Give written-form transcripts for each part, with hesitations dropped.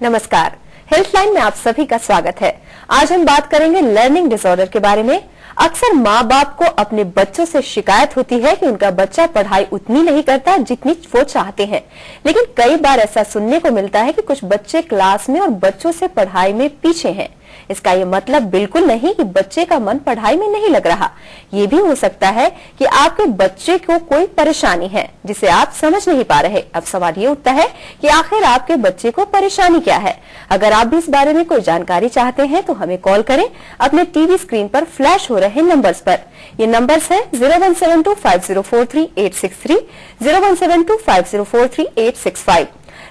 नमस्कार, हेल्थलाइन में आप सभी का स्वागत है। आज हम बात करेंगे लर्निंग डिसऑर्डर के बारे में। अक्सर माँ बाप को अपने बच्चों से शिकायत होती है कि उनका बच्चा पढ़ाई उतनी नहीं करता जितनी वो चाहते हैं, लेकिन कई बार ऐसा सुनने को मिलता है कि कुछ बच्चे क्लास में और बच्चों से पढ़ाई में पीछे हैं। इसका ये मतलब बिल्कुल नहीं कि बच्चे का मन पढ़ाई में नहीं लग रहा। ये भी हो सकता है कि आपके बच्चे को कोई परेशानी है जिसे आप समझ नहीं पा रहे। अब सवाल ये उठता है कि आखिर आपके बच्चे को परेशानी क्या है। अगर आप भी इस बारे में कोई जानकारी चाहते हैं तो हमें कॉल करें अपने टीवी स्क्रीन पर फ्लैश हो रहे नंबर्स पर। ये नंबर्स हैं 01725043-863, 01725043-865।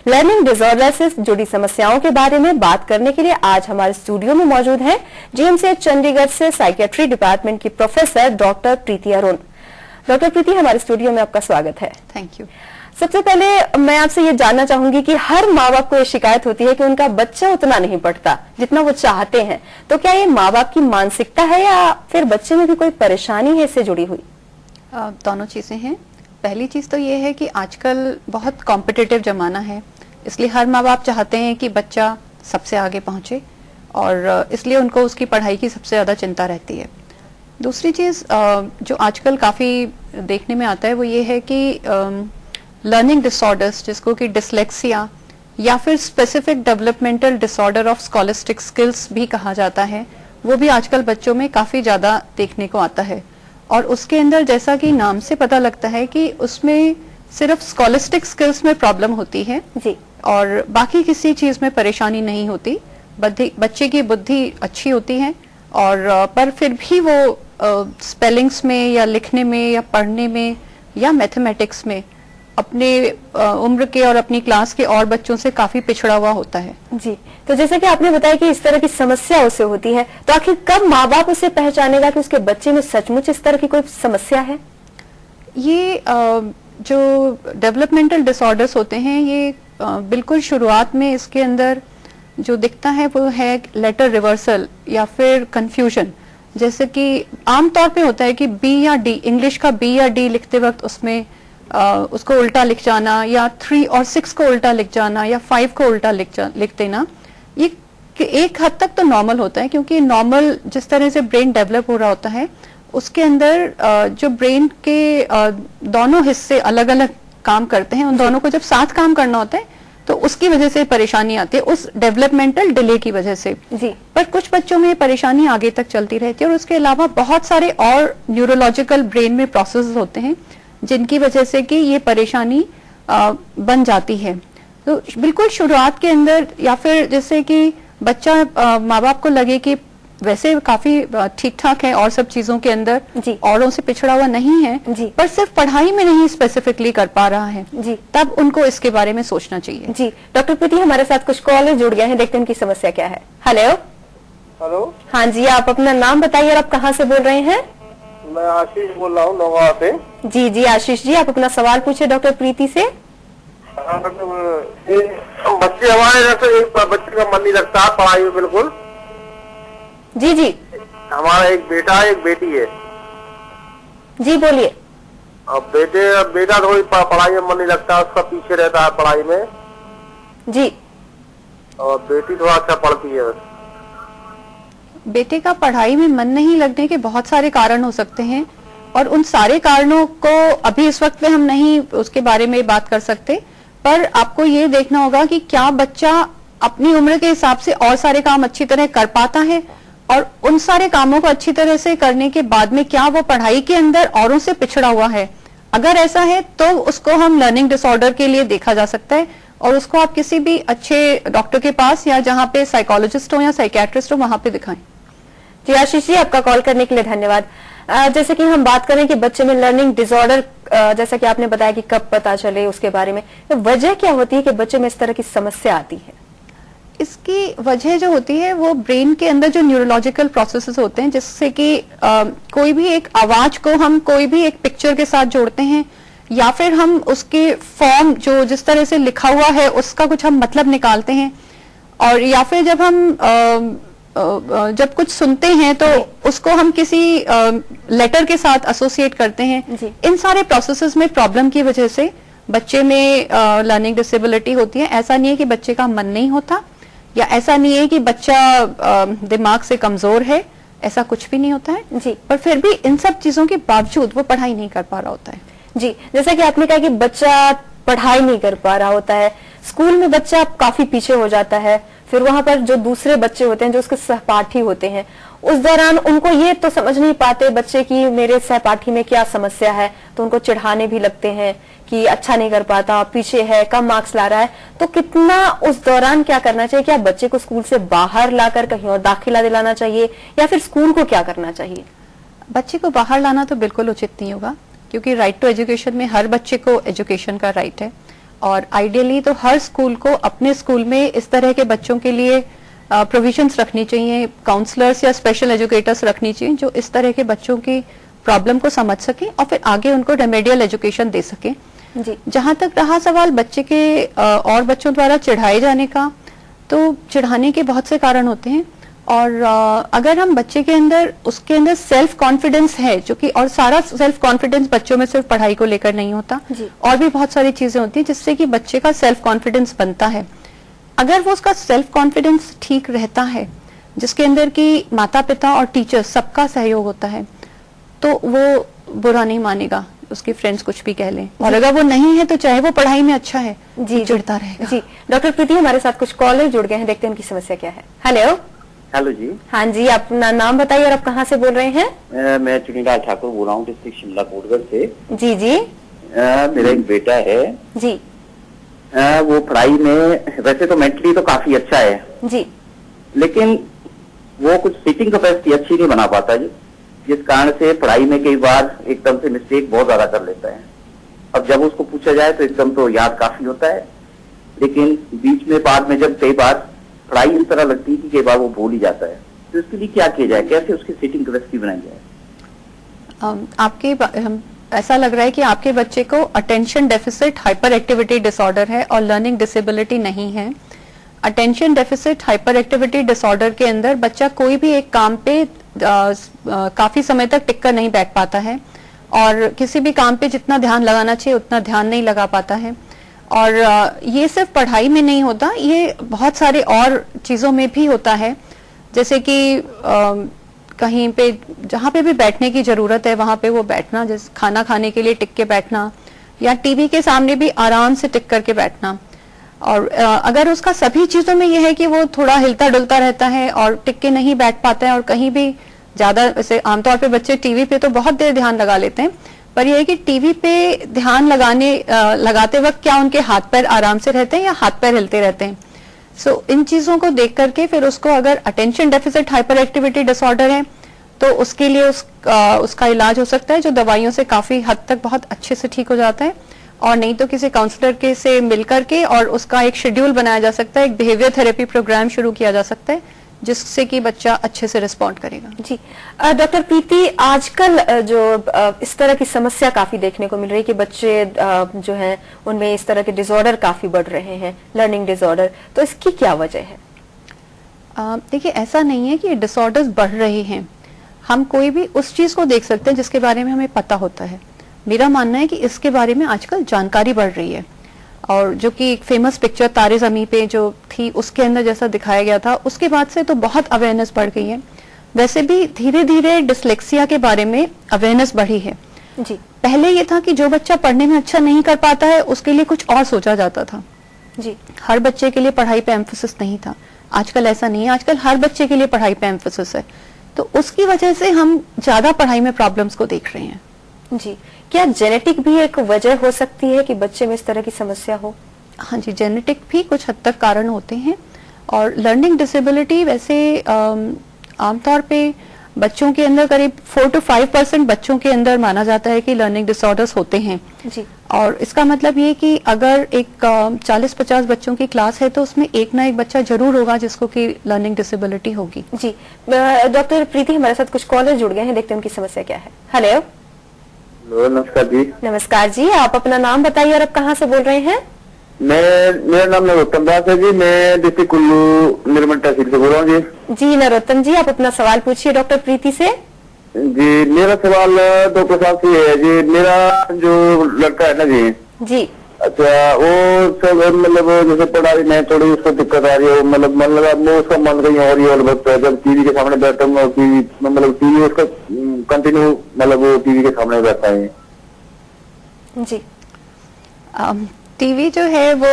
लर्निंग डिसऑर्डर से जुड़ी समस्याओं के बारे में बात करने के लिए आज हमारे स्टूडियो में मौजूद हैं जीएमसीएच चंडीगढ़ से साइकियाट्री डिपार्टमेंट की प्रोफेसर डॉक्टर प्रीति अरुण। डॉक्टर प्रीति, हमारे स्टूडियो में आपका स्वागत है। Thank you. सबसे पहले मैं आपसे ये जानना चाहूंगी कि हर माँ बाप को ये शिकायत होती है कि उनका बच्चा उतना नहीं पढ़ता जितना वो चाहते हैं, तो क्या ये माँ बाप की मानसिकता है या फिर बच्चे में भी कोई परेशानी है इससे जुड़ी हुई? दोनों चीजें हैं। पहली चीज तो ये है कि आजकल बहुत कॉम्पिटिटिव जमाना है, इसलिए हर माँ बाप चाहते हैं कि बच्चा सबसे आगे पहुंचे और इसलिए उनको उसकी पढ़ाई की सबसे ज्यादा चिंता रहती है। दूसरी चीज जो आजकल काफी देखने में आता है वो ये है कि लर्निंग डिसऑर्डर्स, जिसको कि डिसलेक्सिया या फिर specific developmental disorder of scholastic skills भी कहा जाता है, वो भी आजकल बच्चों में काफी ज्यादा देखने को आता है। और उसके अंदर जैसा कि नाम से पता लगता है कि उसमें सिर्फ स्कॉलिस्टिक स्किल्स में प्रॉब्लम होती है जी, और बाकी किसी चीज में परेशानी नहीं होती। बच्चे की बुद्धि अच्छी होती है और पर फिर भी वो स्पेलिंग्स में या लिखने में या पढ़ने में या मैथमेटिक्स में अपने उम्र के और अपनी क्लास के और बच्चों से काफी पिछड़ा हुआ होता है। जी, तो जैसे कि आपने बताया कि इस तरह की समस्या उसे होती है, तो आखिर कब माँ बाप उसे पहचानेगा कि उसके बच्चे में सचमुच इस तरह की कोई समस्या है? ये जो डेवलपमेंटल डिसऑर्डर्स होते हैं, ये बिल्कुल शुरुआत में इसके अंदर जो दिखता है वो है लेटर रिवर्सल या फिर कंफ्यूजन। जैसे कि आमतौर पे होता है कि बी या डी, इंग्लिश का बी या डी लिखते वक्त उसमें उसको उल्टा लिख जाना, या 3 और 6 को उल्टा लिख जाना, या 5 को उल्टा लिख देना। ये एक हद तक तो नॉर्मल होता है, क्योंकि नॉर्मल जिस तरह से ब्रेन डेवलप हो रहा होता है उसके अंदर जो ब्रेन के दोनों हिस्से अलग अलग काम करते हैं, उन दोनों को जब साथ काम करना होता है तो उसकी वजह से परेशानी आती है, उस डेवलपमेंटल डिले की वजह से जी। पर कुछ बच्चों में परेशानी आगे तक चलती रहती है और उसके अलावा बहुत सारे और न्यूरोलॉजिकल ब्रेन में प्रोसेस होते हैं जिनकी वजह से कि ये परेशानी बन जाती है। तो बिल्कुल शुरुआत के अंदर या फिर जैसे कि बच्चा माँ बाप को लगे कि वैसे काफी ठीक ठाक है और सब चीजों के अंदर जी, औरों से पिछड़ा हुआ नहीं है जी, पर सिर्फ पढ़ाई में नहीं स्पेसिफिकली कर पा रहा है जी, तब उनको इसके बारे में सोचना चाहिए। जी। डॉक्टर प्रीति, हमारे साथ कुछ कॉलर जुड़ गए हैं, देखते हैं उनकी समस्या क्या है। हेलो हेलो, हाँ जी, आप अपना नाम बताइए और आप कहाँ से बोल रहे हैं? मैं आशीष बोल रहा हूँ नौगांव से। जी जी आशीष जी, आप अपना सवाल पूछे डॉक्टर प्रीति से। बच्चे हमारे जैसे एक बच्चे का मन नहीं लगता पढ़ाई में बिल्कुल। जी जी, हमारा एक बेटा है, एक बेटी है। जी बोलिए। अब बेटा थोड़ी पढ़ाई में मन नहीं लगता, उसका पीछे रहता है पढ़ाई में, जी, और बेटी थोड़ा अच्छा पढ़ती है। बेटे का पढ़ाई में मन नहीं लगने के बहुत सारे कारण हो सकते हैं और उन सारे कारणों को अभी इस वक्त में हम नहीं उसके बारे में बात कर सकते, पर आपको ये देखना होगा कि क्या बच्चा अपनी उम्र के हिसाब से और सारे काम अच्छी तरह कर पाता है और उन सारे कामों को अच्छी तरह से करने के बाद में क्या वो पढ़ाई के अंदर औरों से पिछड़ा हुआ है। अगर ऐसा है तो उसको हम लर्निंग डिसऑर्डर के लिए देखा जा सकता है और उसको आप किसी भी अच्छे डॉक्टर के पास या जहाँ पे साइकोलॉजिस्ट हो या साइकियाट्रिस्ट हो वहां पे दिखाएं। जी आशीष जी, आपका कॉल करने के लिए धन्यवाद। जैसे कि हम बात करें कि बच्चे में लर्निंग डिसऑर्डर, जैसा कि आपने बताया कि कब पता चले उसके बारे में, तो वजह क्या होती है कि बच्चे में इस तरह की समस्या आती है? इसकी वजह जो होती है वो ब्रेन के अंदर जो न्यूरोलॉजिकल प्रोसेसेस होते हैं, जिससे कि कोई भी एक आवाज को हम कोई भी एक पिक्चर के साथ जोड़ते हैं या फिर हम उसके फॉर्म जो जिस तरह से लिखा हुआ है उसका कुछ हम मतलब निकालते हैं, और या फिर जब हम जब कुछ सुनते हैं तो उसको हम किसी लेटर के साथ एसोसिएट करते हैं। इन सारे प्रोसेसेस में प्रॉब्लम की वजह से बच्चे में लर्निंग डिसेबिलिटी होती है। ऐसा नहीं है कि बच्चे का मन नहीं होता, या ऐसा नहीं है कि बच्चा दिमाग से कमजोर है, ऐसा कुछ भी नहीं होता है जी। पर फिर भी इन सब चीजों के बावजूद वो पढ़ाई नहीं कर पा रहा होता है। जी, जैसा कि आपने कहा कि बच्चा पढ़ाई नहीं कर पा रहा होता है, स्कूल में बच्चा काफी पीछे हो जाता है, फिर वहां पर जो दूसरे बच्चे होते हैं जो उसके सहपाठी होते हैं, उस दौरान उनको ये तो समझ नहीं पाते बच्चे की मेरे सहपाठी में क्या समस्या है, तो उनको चिढ़ाने भी लगते हैं कि अच्छा नहीं कर पाता, पीछे है, कम मार्क्स ला रहा है। तो कितना उस दौरान क्या करना चाहिए? क्या बच्चे को स्कूल से बाहर लाकर कहीं और दाखिला दिलाना चाहिए या फिर स्कूल को क्या करना चाहिए? बच्चे को बाहर लाना तो बिल्कुल उचित नहीं होगा, क्योंकि राइट टू एजुकेशन में हर बच्चे को एजुकेशन का राइट है और आइडियली तो हर स्कूल को अपने स्कूल में इस तरह के बच्चों के लिए प्रोविजंस रखनी चाहिए, काउंसलर्स या स्पेशल एजुकेटर्स रखनी चाहिए जो इस तरह के बच्चों की प्रॉब्लम को समझ सके और फिर आगे उनको रेमेडियल एजुकेशन दे सके। जी। जहां तक रहा सवाल बच्चे के और बच्चों द्वारा चिढ़ाए जाने का, तो चिढ़ाने के बहुत से कारण होते हैं और अगर हम बच्चे के अंदर उसके अंदर सेल्फ कॉन्फिडेंस है, जो कि और सारा सेल्फ कॉन्फिडेंस बच्चों में सिर्फ पढ़ाई को लेकर नहीं होता, जी। और भी बहुत सारी चीजें होती हैं जिससे कि बच्चे का सेल्फ कॉन्फिडेंस बनता है। अगर वो उसका सेल्फ कॉन्फिडेंस ठीक रहता है, जिसके अंदर की माता पिता और टीचर्स सबका सहयोग होता है, तो वो बुरा नहीं मानेगा उसके फ्रेंड्स कुछ भी कह लें, और अगर वो नहीं है तो चाहे वो पढ़ाई में अच्छा है जी, चिढ़ता रहेगा। जी, डॉक्टर प्रीति हमारे साथ कुछ कॉलर जुड़ गए हैं, देखते हैं उनकी समस्या क्या है। हेलो। हेलो जी। हाँ जी, अपना नाम बताइए और आप कहाँ से बोल रहे हैं? मैं चुनीलाल ठाकुर बोल रहा हूँ, डिस्ट्रिक्ट शिमला कोटगढ़ से। जी जी। मेरा एक बेटा है जी वो पढ़ाई में वैसे तो मेंटली तो काफी अच्छा है, जी। लेकिन वो कुछ सीटिंग कैपेसिटी अच्छी नहीं बना पाता जी, जिस कारण से पढ़ाई में कई बार एकदम से मिस्टेक बहुत ज्यादा कर लेता है। अब जब उसको पूछा जाए तो एकदम तो याद काफी होता है, लेकिन बीच में बाद में जब कई बार पढ़ाई इस तरह लगती है कि कई बार वो भूल ही जाता है। तो इसके लिए क्या किया जाए, कैसे उसकी सीटिंग कैपेसिटी बनाई जाए? ऐसा लग रहा है कि आपके बच्चे को attention deficit hyper activity disorder है और लर्निंग डिसेबिलिटी नहीं है। Attention deficit hyper activity disorder के अंदर बच्चा कोई भी एक काम पे काफी समय तक टिक कर नहीं बैठ पाता है और किसी भी काम पे जितना ध्यान लगाना चाहिए उतना ध्यान नहीं लगा पाता है। और ये सिर्फ पढ़ाई में नहीं होता, ये बहुत सारे और चीजों में भी होता है, जैसे कि कहीं पे जहाँ पे भी बैठने की जरूरत है वहां पे वो बैठना, जैसे खाना खाने के लिए टिक के बैठना या टीवी के सामने भी आराम से टिक करके बैठना। और अगर उसका सभी चीजों में यह है कि वो थोड़ा हिलता डुलता रहता है और टिक के नहीं बैठ पाता है और कहीं भी ज्यादा, वैसे आमतौर पे बच्चे टीवी पे तो बहुत देर ध्यान लगा लेते हैं, पर यह है कि टीवी पे ध्यान लगाते वक्त क्या उनके हाथ पैर आराम से रहते हैं या हाथ पैर हिलते रहते हैं। सो इन चीजों को देख करके फिर उसको अगर attention deficit hyper activity disorder है तो उसके लिए उसका इलाज हो सकता है, जो दवाइयों से काफी हद तक बहुत अच्छे से ठीक हो जाता है, और नहीं तो किसी काउंसलर के से मिलकर के और उसका एक शेड्यूल बनाया जा सकता है, एक बिहेवियर थेरेपी प्रोग्राम शुरू किया जा सकता है जिससे कि बच्चा अच्छे से रिस्पॉन्ड करेगा। जी डॉक्टर प्रीति, आजकल जो इस तरह की समस्या काफी देखने को मिल रही है कि बच्चे जो हैं उनमें इस तरह के डिसऑर्डर काफी बढ़ रहे हैं, लर्निंग डिसऑर्डर, तो इसकी क्या वजह है? देखिए, ऐसा नहीं है कि डिसऑर्डर्स बढ़ रहे हैं, हम कोई भी उस चीज को देख सकते हैं जिसके बारे में हमें पता होता है। मेरा मानना है कि इसके बारे में आजकल जानकारी बढ़ रही है, और जो कि एक फेमस पिक्चर तारे ज़मीं पे जो थी उसके अंदर जैसा दिखाया गया था, उसके बाद से तो बहुत अवेयरनेस बढ़ गई है। वैसे भी धीरे धीरे डिसलेक्सिया के बारे में अवेयरनेस बढ़ी है। जी। पहले ये था कि जो बच्चा पढ़ने में अच्छा नहीं कर पाता है उसके लिए कुछ और सोचा जाता था। जी। हर बच्चे के लिए पढ़ाई पे एम्फोसिस नहीं था। आजकल ऐसा नहीं है, आजकल हर बच्चे के लिए पढ़ाई पे एम्फोसिस है, तो उसकी वजह से हम ज्यादा पढ़ाई में प्रॉब्लम्स को देख रहे हैं। जी, क्या जेनेटिक भी एक वजह हो सकती है कि बच्चे में इस तरह की समस्या हो? हाँ जी, जेनेटिक भी कुछ हद तक कारण होते हैं, और लर्निंग डिसेबिलिटी वैसे आमतौर पे बच्चों के अंदर करीब 4 to 5% बच्चों के अंदर माना जाता है कि लर्निंग डिसऑर्डर्स होते हैं। जी। और इसका मतलब ये कि अगर एक 40-50 बच्चों की क्लास है तो उसमें एक ना एक बच्चा जरूर होगा जिसको कि लर्निंग डिसेबिलिटी होगी। जी। डॉक्टर प्रीति, हमारे साथ कुछ कॉलर जुड़ गए हैं, देखते हैं उनकी समस्या क्या है। हेलो। नमस्कार जी। नमस्कार जी, आप अपना नाम बताइए और आप कहाँ से बोल रहे हैं? मेरा नाम नरोत्तम दास है जी, मैं डिस्ट्रिक्ट कुल्लू निर्मल तहसील से बोल रहा हूँ जी। जी नरोत्तम जी, आप अपना सवाल पूछिए डॉक्टर प्रीति से। जी, मेरा सवाल डॉक्टर साहब से है जी। मेरा जो लड़का है ना जी, जी, अच्छा, वो सब मतलब जैसे पढ़ाई में थोड़ी उसको दिक्कत आ रही है, मतलब उसका मन कहीं और ही और लगता है। जब टीवी के सामने बैठा हूँ, टीवी उसका कंटिन्यू वो टीवी के सामने बैठा है। जी। टीवी जो है वो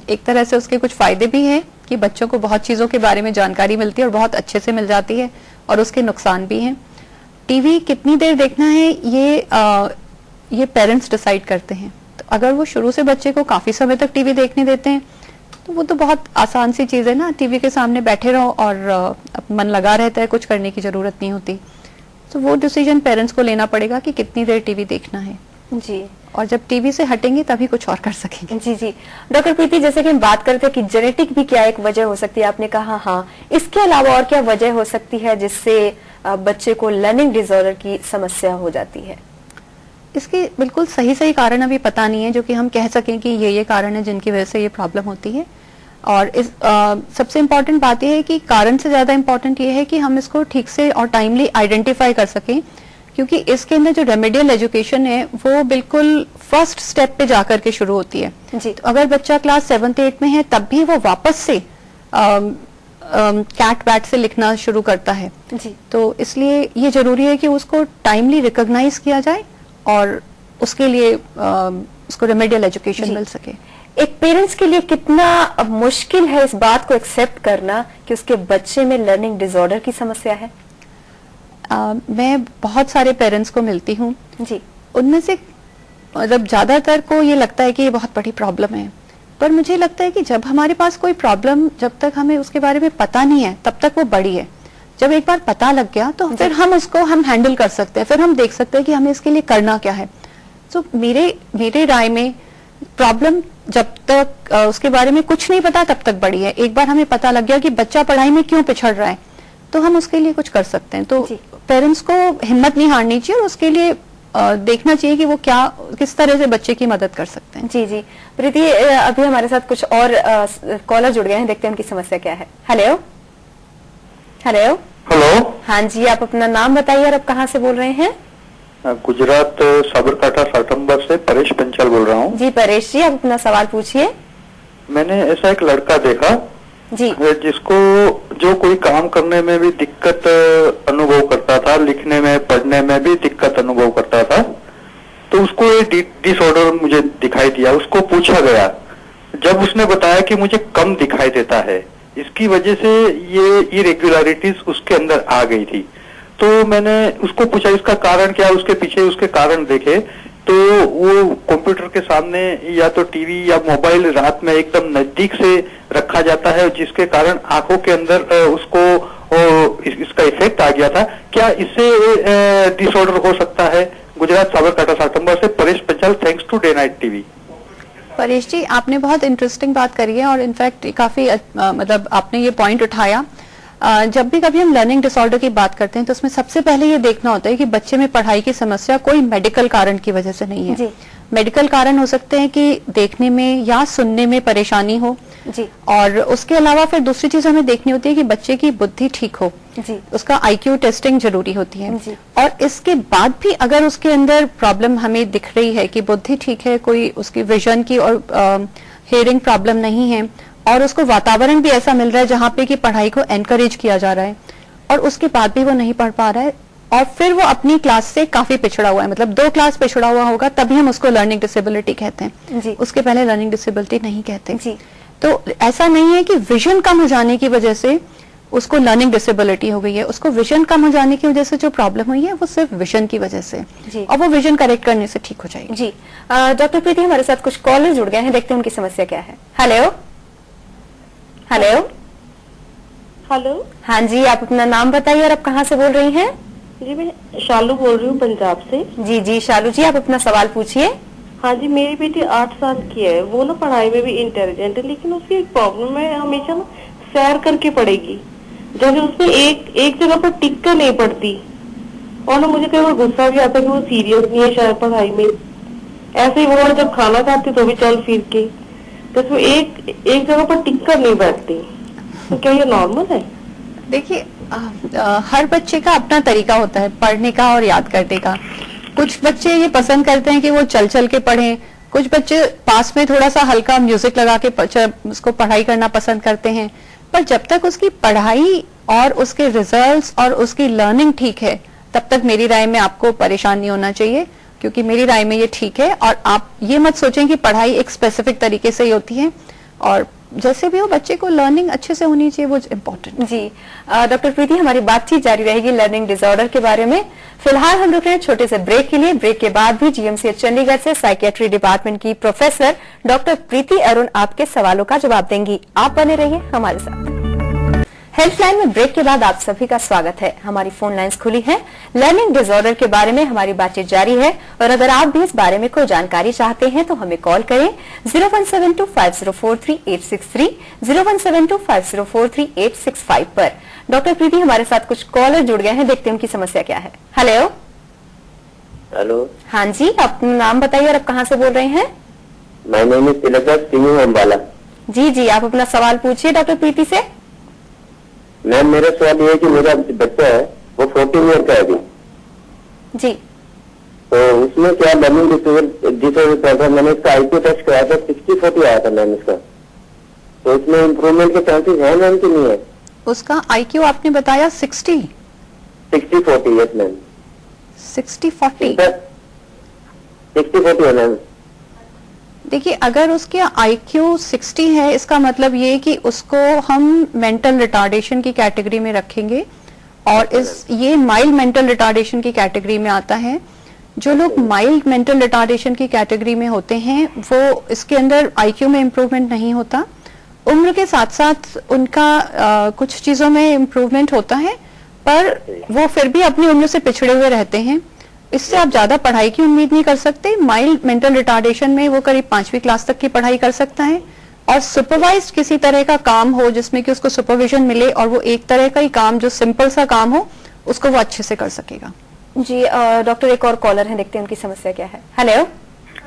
एक तरह से उसके कुछ फायदे भी हैं कि बच्चों को बहुत चीज़ों के बारे में जानकारी मिलती है और बहुत अच्छे से मिल जाती है, और उसके नुकसान भी हैं। टीवी कितनी देर देखना है ये पेरेंट्स डिसाइड करते हैं। तो अगर वो शुरू से बच्चे को काफ़ी समय तक टीवी देखने देते हैं तो वो तो बहुत आसान सी चीज़ है ना, टीवी के सामने बैठे रहो और मन लगा रहता है, कुछ करने की ज़रूरत नहीं होती। तो वो डिसीजन पेरेंट्स को लेना पड़ेगा कि कितनी देर टीवी देखना है जी। और जब टीवी से हटेंगे तभी कुछ और कर सकेंगे। जी जी। डॉक्टर प्रीति, जैसे कि हम बात करते हैं कि जेनेटिक भी क्या एक वजह हो सकती है, आपने कहा हाँ, इसके अलावा और क्या वजह हो सकती है जिससे बच्चे को लर्निंग डिसऑर्डर की समस्या हो जाती है? इसके बिल्कुल सही कारण अभी पता नहीं है जो कि हम कह सकें कि ये कारण है जिनकी वजह से ये प्रॉब्लम होती है। और इस सबसे इम्पोर्टेंट बात यह है कि कारण से ज्यादा इम्पोर्टेंट ये है कि हम इसको ठीक से और टाइमली आइडेंटिफाई कर सकें, क्योंकि इसके अंदर जो रेमेडियल एजुकेशन है वो बिल्कुल फर्स्ट स्टेप पे जाकर के शुरू होती है जी। तो अगर बच्चा क्लास 7th 8th में है तब भी वो वापस से कैट बैट से लिखना शुरू करता है जी। तो इसलिए ये जरूरी है कि उसको टाइमली रिकॉग्नाइज किया जाए और उसके लिए उसको रेमेडियल एजुकेशन मिल सके। एक पेरेंट्स के लिए कितना मुश्किल है इस बात को एक्सेप्ट करना कि उसके बच्चे में लर्निंग डिसऑर्डर की समस्या है? मैं बहुत सारे पेरेंट्स को मिलती हूँ जी। उनमें से मतलब ज्यादातर को ये लगता है कि ये बहुत बड़ी प्रॉब्लम है, पर मुझे लगता है कि जब हमारे पास कोई प्रॉब्लम जब तक हमें उसके बारे में पता नहीं है तब तक वो बड़ी है। जब एक बार पता लग गया तो फिर हम उसको हैंडल कर सकते हैं, फिर हम देख सकते हैं कि हमें इसके लिए करना क्या है। तो मेरे राय में प्रॉब्लम जब तक उसके बारे में कुछ नहीं पता तब तक बड़ी है। एक बार हमें पता लग गया कि बच्चा पढ़ाई में क्यों पिछड़ रहा है तो हम उसके लिए कुछ कर सकते हैं। तो पेरेंट्स को हिम्मत नहीं हारनी चाहिए और उसके लिए देखना चाहिए कि वो किस तरह से बच्चे की मदद कर सकते हैं। जी जी। प्रीति, अभी हमारे साथ कुछ और कॉलर जुड़ गए हैं, देखते हैं उनकी समस्या क्या है। Hello hello hello. हाँ जी, आप अपना नाम बताइए और आप कहाँ से बोल रहे हैं? गुजरात साबरकांठा साटंबर से परेश पंचाल बोल रहा हूँ। जी परेश जी, आप अपना सवाल पूछिए। मैंने ऐसा एक लड़का देखा जी। जिसको जो कोई काम करने में भी दिक्कत अनुभव करता था, लिखने में पढ़ने में भी दिक्कत अनुभव करता था, तो उसको ये डिसऑर्डर मुझे दिखाई दिया। उसको पूछा गया, जब उसने बताया कि मुझे कम दिखाई देता है, इसकी वजह से ये इरेगुलरिटीज उसके अंदर आ गई थी। तो मैंने उसको पूछा इसका कारण क्या है, उसके पीछे उसके कारण देखे तो वो कंप्यूटर के सामने या तो टीवी या मोबाइल रात में एकदम नजदीक से रखा जाता है, जिसके कारण आंखों के अंदर उसको इसका इफेक्ट आ गया था। क्या इससे डिसऑर्डर हो सकता है? गुजरात साबरकांठा साटंबर से Paresh Panchal, thanks to day night TV. Paresh ji, आपने बहुत इंटरेस्टिंग बात करी है और इनफैक्ट काफी मतलब आपने ये पॉइंट उठाया। जब भी कभी हम लर्निंग डिसऑर्डर की बात करते हैं तो उसमें सबसे पहले ये देखना होता है कि बच्चे में पढ़ाई की समस्या कोई मेडिकल कारण की वजह से नहीं है। जी। मेडिकल कारण हो सकते हैं कि देखने में या सुनने में परेशानी हो जी। और उसके अलावा फिर दूसरी चीज हमें देखनी होती है कि बच्चे की बुद्धि ठीक हो जी। उसका IQ टेस्टिंग जरूरी होती है जी। और इसके बाद भी अगर उसके अंदर प्रॉब्लम हमें दिख रही है कि बुद्धि ठीक है, कोई उसकी विजन की और हियरिंग प्रॉब्लम नहीं है और उसको वातावरण भी ऐसा मिल रहा है जहाँ पे कि पढ़ाई को एनकरेज किया जा रहा है और उसके बाद भी वो नहीं पढ़ पा रहा है और फिर वो अपनी क्लास से काफी पिछड़ा हुआ है, मतलब 2 क्लास पिछड़ा हुआ होगा, तभी हम उसको लर्निंग डिसेबिलिटी कहते हैं जी। उसके पहले लर्निंग डिसेबिलिटी नहीं कहते जी। तो ऐसा नहीं है कि विजन कम हो जाने की वजह से उसको लर्निंग डिसेबिलिटी हो गई है। उसको विजन कम हो जाने की वजह से जो प्रॉब्लम हुई है वो सिर्फ विजन की वजह से जी। और वो विजन करेक्ट करने से ठीक हो जाएगी। जी। डॉक्टर प्रीति, हमारे साथ कुछ कॉलर जुड़ गए हैं, देखते हैं उनकी समस्या क्या है। Hello hello hello. हाँ जी, आप अपना नाम बताइए और आप कहाँ से बोल रही हैं? जी, मैं शालू बोल रही हूँ पंजाब से। जी जी शालू जी, आप अपना सवाल पूछिए। हाँ जी, मेरी बेटी 8 साल की है, वो ना पढ़ाई में भी इंटेलिजेंट है, लेकिन उसकी एक प्रॉब्लम है, हमेशा ना सैर करके पढ़ेगी, जैसे उसमें एक जगह पर टिक कर नहीं पढ़ती और ना मुझे कई बार गुस्सा भी आता है कि वो सीरियस नहीं है शायद पढ़ाई में। ऐसे ही वो जब खाना खाती तो भी चल फिर के, तो उसमें एक जगह पर टिक कर नहीं बैठती, तो क्या ये नॉर्मल है? देखिए हर बच्चे का अपना तरीका होता है पढ़ने का और याद करने का। कुछ बच्चे ये पसंद करते हैं कि वो चल चल के पढ़ें, कुछ बच्चे पास में थोड़ा सा हल्का म्यूजिक लगा के उसको पढ़ाई करना पसंद करते हैं, पर जब तक उसकी पढ़ाई और उसके रिजल्ट्स और उसकी लर्निंग ठीक है तब तक मेरी राय में आपको परेशान नहीं होना चाहिए, क्योंकि मेरी राय में ये ठीक है। और आप ये मत सोचें कि पढ़ाई एक स्पेसिफिक तरीके से ही होती है, और जैसे भी हो बच्चे को लर्निंग अच्छे से होनी चाहिए, वो इम्पोर्टेंट। जी डॉक्टर प्रीति, हमारी बातचीत जारी रहेगी लर्निंग डिसऑर्डर के बारे में। फिलहाल हम रुक रहे हैं छोटे से ब्रेक के लिए। ब्रेक के बाद भी जीएमसीएच चंडीगढ़ से साइकियाट्री डिपार्टमेंट की प्रोफेसर डॉक्टर प्रीति अरुण आपके सवालों का जवाब देंगी। आप बने रहिए हमारे साथ। हेल्पलाइन में ब्रेक के बाद आप सभी का स्वागत है। हमारी फोन लाइंस खुली हैं। लर्निंग डिसऑर्डर के बारे में हमारी बातचीत जारी है, और अगर आप भी इस बारे में कोई जानकारी चाहते हैं तो हमें कॉल करें 01725043863, 01725043865 पर। डॉक्टर प्रीति, हमारे साथ कुछ कॉलर जुड़ गए हैं, देखते हैं उनकी समस्या क्या है। हेलो। हेलो। हाँ जी, अपना नाम बताइए और आप कहाँ से बोल रहे हैं? माय नेम इज तिलक सिंह अम्बाला। जी जी, आप अपना सवाल पूछिए डॉक्टर प्रीति से। मैम, मेरा सवाल ये है कि मेरा बच्चा है, वो 14 ईयर का है अभी, जी, तो उसमें क्या लर्निंग डिसऑर्डर था। मैंने इसका IQ टेस्ट कराया था, 60-40 आया था मैम इसका, तो इसमें इम्प्रूवमेंट के चांसेस हैं मैम कि नहीं है? उसका IQ आपने बताया 60? 60-40, यस मैम। 60-40? 60-40 है मैम। देखिए, अगर उसके IQ 60 है, इसका मतलब ये कि उसको हम मेंटल रिटार्डेशन की कैटेगरी में रखेंगे, और ये माइल्ड मेंटल रिटार्डेशन की कैटेगरी में आता है। जो लोग माइल्ड मेंटल रिटार्डेशन की कैटेगरी में होते हैं वो इसके अंदर IQ में इम्प्रूवमेंट नहीं होता। उम्र के साथ साथ उनका कुछ चीजों में इम्प्रूवमेंट होता है, पर वो फिर भी अपनी उम्र से पिछड़े हुए रहते हैं। इससे आप ज्यादा पढ़ाई की उम्मीद नहीं कर सकते। माइल्ड मेंटल रिटार्डेशन में वो करीब 5वीं क्लास तक की पढ़ाई कर सकता है, और सुपरवाइज्ड किसी तरह का काम हो जिसमें कि उसको सुपरविजन मिले, और वो एक तरह का ही काम जो सिंपल सा काम हो उसको वो अच्छे से कर सकेगा। जी डॉक्टर, एक और कॉलर है, देखते हैं उनकी समस्या क्या है। हेलो।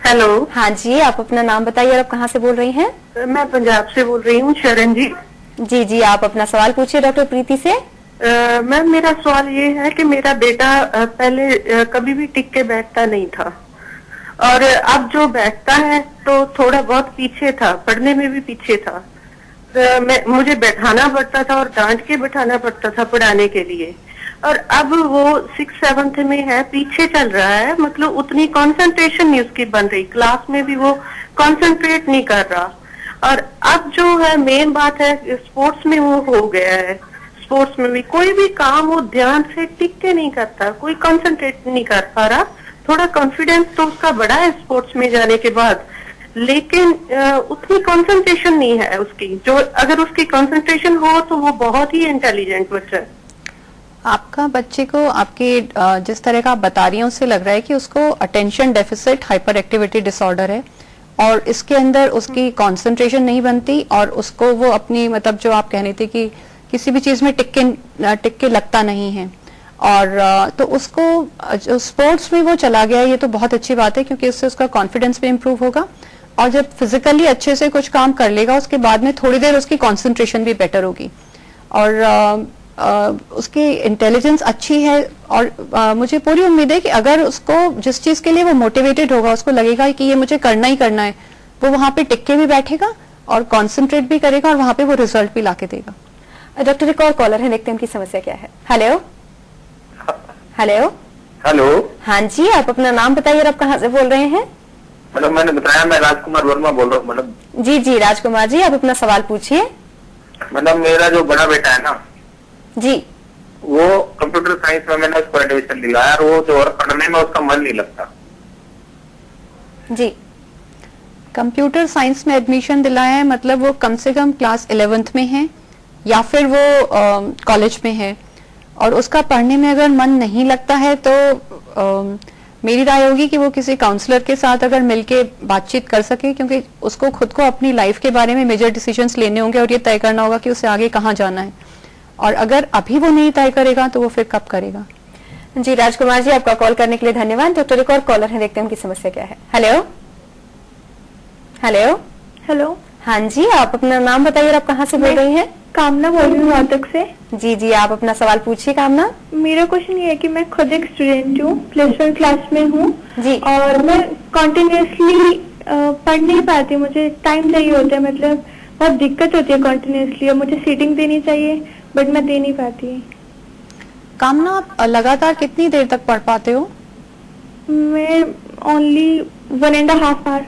हेलो। हाँ जी, आप अपना नाम बताइए और आप कहाँ से बोल रही हैं? मैं पंजाब से बोल रही हूँ, शरण जी। जी जी, आप अपना सवाल पूछिए डॉक्टर प्रीति से। मैम, मेरा सवाल ये है कि मेरा बेटा पहले कभी भी टिक के बैठता नहीं था, और अब जो बैठता है तो थोड़ा बहुत पीछे था, पढ़ने में भी पीछे था। मुझे बैठाना पड़ता था और डांट के बैठाना पड़ता था पढ़ाने के लिए, और अब वो 6th-7th में है, पीछे चल रहा है। मतलब उतनी कंसंट्रेशन नहीं उसकी बन रही, क्लास में भी वो कंसंट्रेट नहीं कर रहा। और अब जो है मेन बात है, स्पोर्ट्स में वो हो गया है। स्पोर्ट्स में भी कोई भी काम वो ध्यान से टिक के नहीं करता, कोई कंसंट्रेट नहीं कर पा रहा। थोड़ा कॉन्फिडेंस तो उसका बढ़ा है स्पोर्ट्स में जाने के बाद, लेकिन उतनी कंसंट्रेशन नहीं है उसकी। जो अगर उसकी कंसंट्रेशन हो तो वो बहुत ही इंटेलिजेंट बच्चा है। आपका बच्चे को आपके जिस तरह का आप बता रही हैं उससे लग रहा है कि उसको attention deficit hyper activity disorder है, और इसके अंदर उसकी कंसंट्रेशन नहीं बनती, और उसको वो अपनी मतलब जो आप कहनी थी कि किसी भी चीज में टिक के लगता नहीं है, और तो उसको जो स्पोर्ट्स में वो चला गया है, ये तो बहुत अच्छी बात है, क्योंकि उससे उसका कॉन्फिडेंस भी इम्प्रूव होगा, और जब फिजिकली अच्छे से कुछ काम कर लेगा उसके बाद में थोड़ी देर उसकी कंसंट्रेशन भी बेटर होगी, और उसकी इंटेलिजेंस अच्छी है। और मुझे पूरी उम्मीद है कि अगर उसको जिस चीज के लिए वो मोटिवेटेड होगा, उसको लगेगा कि ये मुझे करना ही करना है, वो वहां पे टिक के भी बैठेगा और कॉन्सेंट्रेट भी करेगा, और वहां पे वो रिजल्ट भी लाके देगा। डॉक्टर, एक और कॉलर है, देखते हैं उनकी समस्या क्या है। हेलो। हेलो। हेलो। हाँ जी, आप अपना नाम बताइए और आप कहाँ से बोल रहे हैं? मैडम, मैंने बताया, मैं राजकुमार वर्मा बोल रहा हूँ मैडम। जी जी राजकुमार जी, आप अपना सवाल पूछिए। मैडम, मेरा जो बड़ा बेटा है ना जी, वो कंप्यूटर साइंस में मैंने उसको एडमिशन दिलाया, और वो जो और पढ़ने में उसका मन नहीं लगता। जी, कंप्यूटर साइंस में एडमिशन दिलाया है, मतलब वो कम से कम क्लास 11th में है या फिर वो कॉलेज में है, और उसका पढ़ने में अगर मन नहीं लगता है तो मेरी राय होगी कि वो किसी काउंसलर के साथ अगर मिलके बातचीत कर सके, क्योंकि उसको खुद को अपनी लाइफ के बारे में मेजर डिसीजंस लेने होंगे, और ये तय करना होगा कि उसे आगे कहाँ जाना है, और अगर अभी वो नहीं तय करेगा तो वो फिर कब करेगा। जी राजकुमार जी, आपका कॉल करने के लिए धन्यवाद। डॉक्टर, एक और कॉलर है, देखते हैं उनकी समस्या क्या है। हेलो। हेलो। हेलो। हाँ जी, आप अपना नाम बताइए और आप कहाँ से बोल रही हैं? कामना बोल रही हूँ वातक से। जी जी, आप अपना सवाल पूछिए कामना। मेरा क्वेश्चन ये है कि मैं खुद एक स्टूडेंट हूँ, +1 क्लास में हूँ जी, और मैं कॉन्टिन्यूसली पढ़ नहीं पाती, मुझे टाइम चाहिए होता है, मतलब बहुत दिक्कत होती है कंटिन्यूसली, और मुझे सीटिंग देनी चाहिए बट मैं दे नहीं पाती। कामना, आप लगातार कितनी देर तक पढ़ पाते हो? मैं ओनली 1.5 आवर।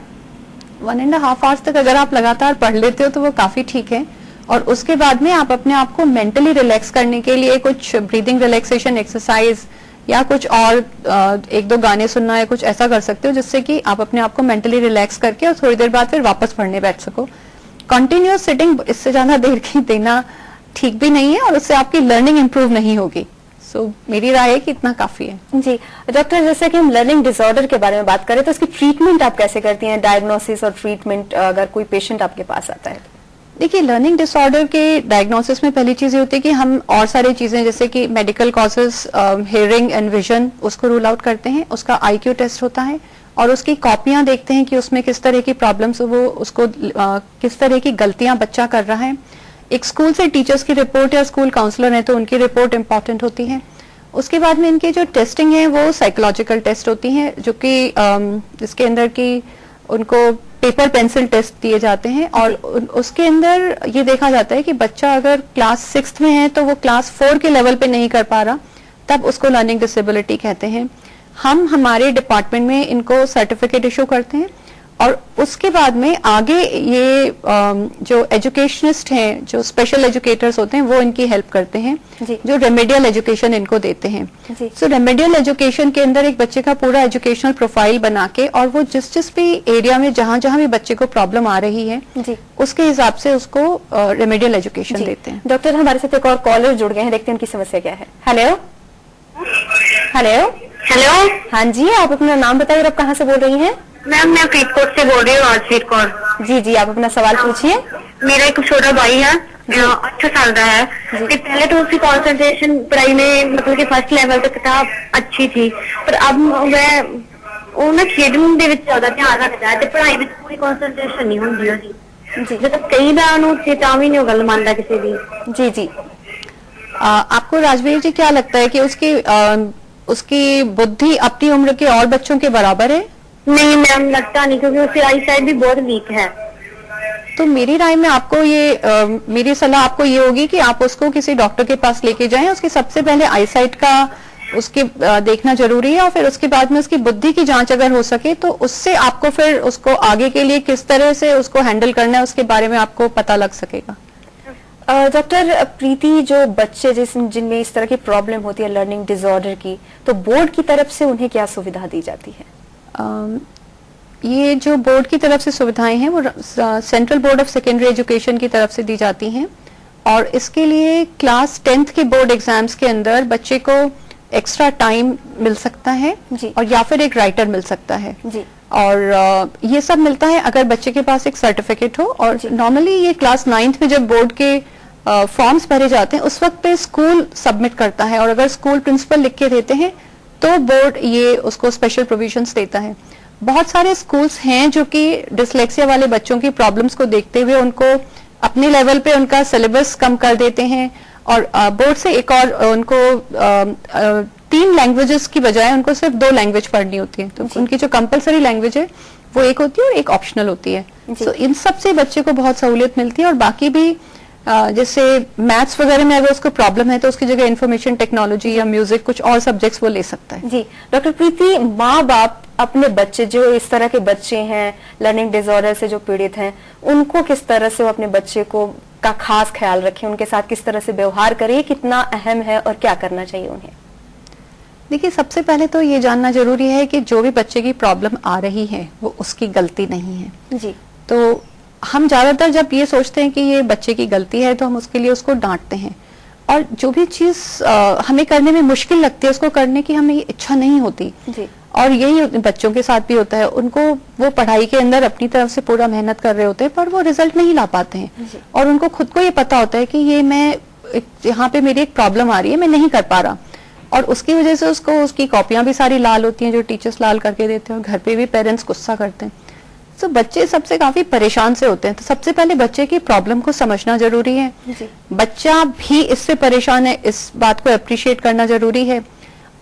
1.5 आवर्स तक अगर आप लगातार पढ़ लेते हो तो वो काफी ठीक है। और उसके बाद में आप अपने आप को मेंटली रिलैक्स करने के लिए कुछ ब्रीदिंग रिलैक्सेशन एक्सरसाइज या कुछ और 1-2 गाने सुनना या कुछ ऐसा कर सकते हो जिससे कि आप अपने आप को मेंटली रिलैक्स करके और थोड़ी देर बाद फिर वापस पढ़ने बैठ सको। कंटिन्यूअस सिटिंग इससे ज्यादा देर की देना ठीक भी नहीं है और उससे आपकी लर्निंग इंप्रूव नहीं होगी। सो मेरी राय है कि इतना काफी है। जी डॉक्टर, जैसे कि हम लर्निंग डिसऑर्डर के बारे में बात करें तो इसकी ट्रीटमेंट आप कैसे करती हैं? डायग्नोसिस और ट्रीटमेंट, अगर कोई पेशेंट आपके पास आता है। देखिए, लर्निंग डिसऑर्डर के डायग्नोसिस में पहली चीज ये होती है कि हम और सारी चीजें जैसे कि medical causes, hearing and vision, उसको रूल आउट करते हैं। उसका IQ टेस्ट होता है और उसकी कॉपियां देखते हैं कि उसमें किस तरह की प्रॉब्लम्स, वो उसको किस तरह की गलतियां बच्चा कर रहा है। एक स्कूल से टीचर्स की रिपोर्ट या स्कूल काउंसलर है तो उनकी रिपोर्ट इंपॉर्टेंट होती है। उसके बाद में इनकी जो टेस्टिंग है वो साइकोलॉजिकल टेस्ट होती है, जो कि जिसके अंदर की उनको पेपर पेंसिल टेस्ट दिए जाते हैं और उसके अंदर ये देखा जाता है कि बच्चा अगर क्लास 6th में है तो वो क्लास 4 के लेवल पे नहीं कर पा रहा, तब उसको लर्निंग डिसेबिलिटी कहते हैं। हम हमारे डिपार्टमेंट में इनको सर्टिफिकेट इशू करते हैं और उसके बाद में आगे ये जो एजुकेशनिस्ट हैं, जो स्पेशल एजुकेटर्स होते हैं, वो इनकी हेल्प करते हैं, जो रेमेडियल एजुकेशन इनको देते हैं। सो रेमेडियल एजुकेशन के अंदर एक बच्चे का पूरा एजुकेशनल प्रोफाइल बना के और वो जिस भी एरिया में जहां भी बच्चे को प्रॉब्लम आ रही है उसके हिसाब से उसको रेमेडियल एजुकेशन देते हैं। डॉक्टर, हमारे साथ एक और कॉलर जुड़ गए हैं, देखते हैं उनकी समस्या क्या है। हेलो हेलो हेलो, हाँ जी, आप अपना नाम बताइए, आप कहाँ से बोल रही हैं? मैम मैं फरीदकोट से बोल रही हूँ, राजवीर कौर। जी जी, आप अपना सवाल पूछिए। मेरा एक छोटा भाई है, 8 साल का है। कि पहले तो उसकी कंसंट्रेशन पढ़ाई में मतलब कि फर्स्ट लेवल तक था, अच्छी थी, पर अब वह ना खेडन ਦੇ ਵਿੱਚ ਜ਼ਿਆਦਾ ਧਿਆਨ ਰੱਖਦਾ ਹੈ ਤੇ ਪੜ੍ਹਾਈ ਵਿੱਚ ਪੂਰੀ ਕੰਸੰਟਰੇਸ਼ਨ ਨਹੀਂ ਹੁੰਦੀ ਉਹਦੀ। ਜਦੋਂ ਕਈ ਵਾਰ ਉਹਨੂੰ ਚੇਤਾਵਨੀ ਨਹੀਂ ਉਹ ਗੱਲ ਮੰਨਦਾ ਕਿਸੇ ਦੀ। जी जी, आपको राजवीर जी क्या लगता है कि उसकी बुद्धि अपनी उम्र के और बच्चों के बराबर है? नहीं मैम, लगता नहीं, क्योंकि उसकी आई साइड भी बहुत वीक है। तो मेरी राय में आपको मेरी सलाह आपको ये होगी कि आप उसको किसी डॉक्टर के पास लेके जाएं। उसकी सबसे पहले आई साइट का उसके देखना जरूरी है और फिर उसके बाद में उसकी बुद्धि की जांच अगर हो सके तो उससे आपको फिर उसको आगे के लिए किस तरह से उसको हैंडल करना है उसके बारे में आपको पता लग सकेगा। डॉक्टर प्रीति, जो बच्चे जिनमें इस तरह की प्रॉब्लम होती है लर्निंग डिसऑर्डर की, तो बोर्ड की तरफ से उन्हें क्या सुविधा दी जाती है? ये जो बोर्ड की तरफ से सुविधाएं हैं वो central board of secondary education की तरफ से दी जाती हैं और इसके लिए क्लास 10th के बोर्ड एग्जाम्स के अंदर बच्चे को एक्स्ट्रा टाइम मिल सकता है और या फिर एक राइटर मिल सकता है जी। और ये सब मिलता है अगर बच्चे के पास एक सर्टिफिकेट हो। और नॉर्मली ये क्लास 9th में जब बोर्ड के फॉर्म्स भरे जाते हैं उस वक्त पे स्कूल सबमिट करता है और अगर स्कूल प्रिंसिपल लिख के देते हैं तो बोर्ड ये उसको स्पेशल प्रोविजंस देता है। बहुत सारे स्कूल्स हैं जो कि डिसलेक्सिया वाले बच्चों की प्रॉब्लम्स को देखते हुए उनको अपने लेवल पे उनका सिलेबस कम कर देते हैं और बोर्ड से एक और उनको 3 लैंग्वेजेस की बजाय उनको सिर्फ 2 लैंग्वेज पढ़नी होती है। तो उनकी जो कंपलसरी लैंग्वेज है वो एक होती है और एक ऑप्शनल होती है। तो इन सब से बच्चे को बहुत सहूलियत मिलती है और बाकी भी जैसे मैथ्स वगैरह में अगर उसको प्रॉब्लम है तो उसकी जगह इंफॉर्मेशन टेक्नोलॉजी या म्यूजिक कुछ और सब्जेक्ट्स वो ले सकता है। जी डॉक्टर प्रीति, माँ बाप अपने बच्चे जो इस तरह के बच्चे हैं लर्निंग डिसऑर्डर से जो पीड़ित हैं उनको किस तरह से वो अपने बच्चे को का खास ख्याल रखें, उनके साथ किस तरह से व्यवहार करें, कितना अहम है और क्या करना चाहिए उन्हें? देखिए, सबसे पहले तो ये जानना जरूरी है कि जो भी बच्चे की प्रॉब्लम आ रही है वो उसकी गलती नहीं है जी। तो हम ज्यादातर जब ये सोचते हैं कि ये बच्चे की गलती है तो हम उसके लिए उसको डांटते हैं और जो भी चीज हमें करने में मुश्किल लगती है उसको करने की हमें इच्छा नहीं होती जी। और यही बच्चों के साथ भी होता है, उनको वो पढ़ाई के अंदर अपनी तरफ से पूरा मेहनत कर रहे होते हैं पर वो रिजल्ट नहीं ला पाते हैं और उनको खुद को ये पता होता है कि ये मैं यहाँ पे मेरी एक प्रॉब्लम आ रही है, मैं नहीं कर पा रहा और उसकी वजह से उसकी कॉपियां भी सारी लाल होती हैं जो टीचर्स लाल करके देते हैं और घर पे भी पेरेंट्स गुस्सा करते हैं। तो बच्चे सबसे काफी परेशान से होते हैं। तो सबसे पहले बच्चे की प्रॉब्लम को समझना जरूरी है, बच्चा भी इससे परेशान है इस बात को अप्रिशिएट करना जरूरी है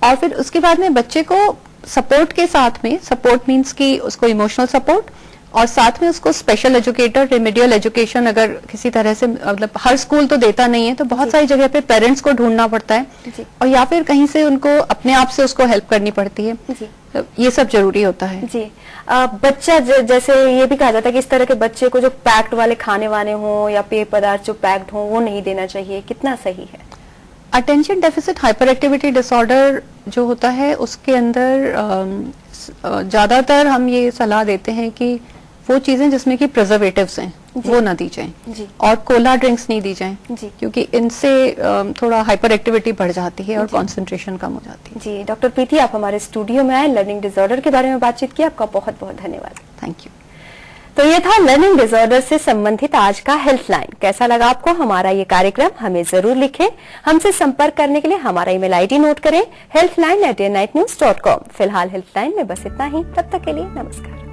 और फिर उसके बाद में बच्चे को सपोर्ट के साथ में, सपोर्ट मीन्स कि उसको इमोशनल सपोर्ट और साथ में उसको स्पेशल एजुकेटर, रेमेडियल एजुकेशन अगर किसी तरह से, मतलब हर स्कूल तो देता नहीं है, तो बहुत सारी जगह पे पेरेंट्स को ढूंढना पड़ता है जी। और या फिर कहीं से उनको अपने आप से उसको हेल्प करनी पड़ती है। जी। तो ये सब जरूरी होता है। जी। बच्चा जैसे ये भी कहा जाता है कि इस तरह के बच्चे को जो पैक्ड वाले खाने वाले हों या पेय पदार्थ जो पैक्ड हों वो नहीं देना चाहिए, कितना सही है? Attention deficit hyper activity disorder जो होता है उसके अंदर ज्यादातर हम ये सलाह देते हैं कि वो चीजें जिसमें कि प्रिजर्वेटिव्स हैं वो ना दी जाएं जी। और कोला ड्रिंक्स नहीं दी जाएं जी। क्योंकि इनसे थोड़ा हाइपर एक्टिविटी बढ़ जाती है और कंसंट्रेशन कम हो जाती है। जी। डॉक्टर प्रीति, आप हमारे स्टूडियो में आए, लर्निंग डिसऑर्डर के बारे में बातचीत की, आपका बहुत बहुत धन्यवाद। Thank you. तो ये था लर्निंग डिसऑर्डर से संबंधित आज का हेल्पलाइन। कैसा लगा आपको हमारा ये कार्यक्रम? हमें जरूर लिखें। हमसे संपर्क करने के लिए हमारा ईमेल आईडी नोट करें, helpline@nightnews.com। फिलहाल हेल्पलाइन में बस इतना ही। तब तक के लिए नमस्कार।